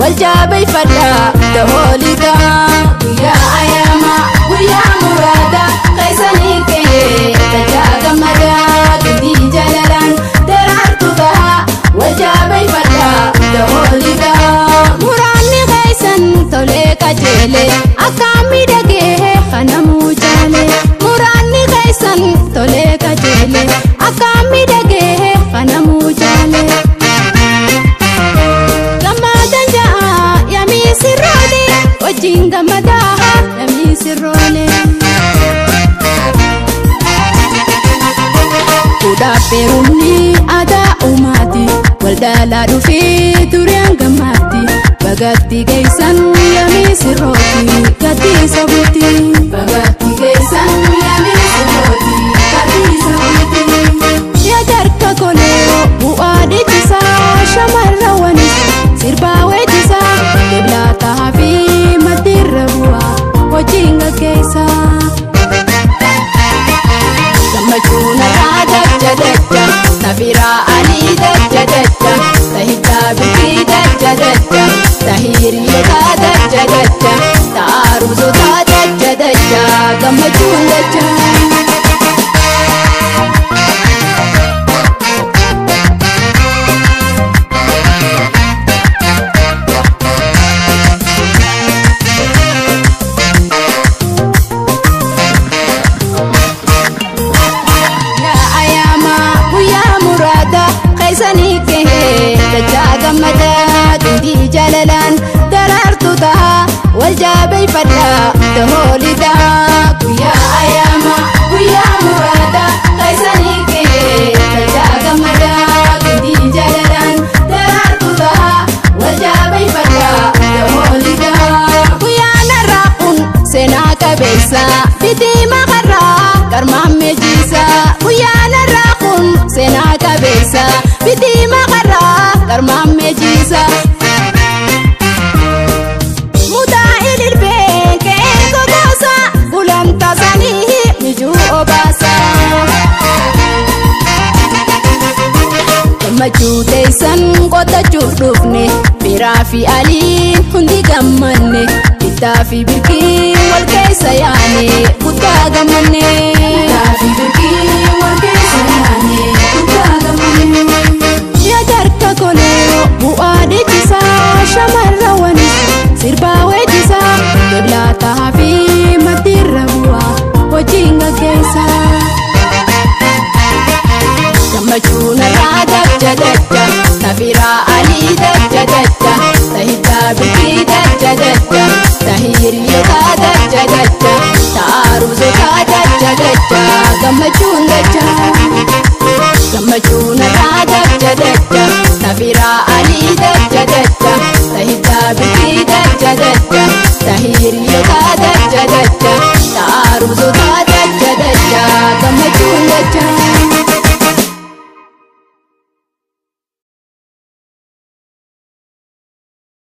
والجابي فلا دهوليدا يا أياما ويا مرادا قيسني كي تجاك مدى قدي جلالان درعتها والجابي فلا دهوليدا مراني قيسن توليك جيلي أكامي دقيه خنمو جالي مراني قيسن توليك جيلي أكامي دقيه خنمو جالي Jinga madaha yami sirrole Kuda perumni ada umati Waldala dufi durian gamati Bagati gaisan yami sirroti Gati sabuti Bagati gaisan yami sirroti Gati sabuti Ya jarka koleo buade jisa Shamarra wanis sirba wejisa Keblata hafi Wajinga keisa Samajuna daja daja Nafira ali daja daja Tahita biki daja daja Tahiri daja daja Taruzu daja daja Gamajun daja قدي جلالان دررتها والجابي فلا دهوليدا يا أياما ويا مرادا قيسني كي تجاك مدى قدي جلالان دررتها والجابي فلا دهوليدا ويا نراقون سناك بيسا بدي مغرا كرمام مجيسا ويا نراقون سناك بيسا بدي مغرا كرمام مجيسا Majuudeysan qotachuuf dhufne biraa fi aliin hundi gammanne bittaa fi birkii wal keessa yaane kutaa gammanne bittaa fi birkii wal keessa yaane kutaa gammanne yaa jarka kolee bu'aa deechisaa shamarra wanis sirbaa weejisaa keblaataa fi maddiirra bu'aa hojiin gaggeessaa Gammachuuna daja daja Nafira ali daja daja Tahita biki daja daja Tahiri daja daja Taruzu daja daja Gammachuun daja Gammachuun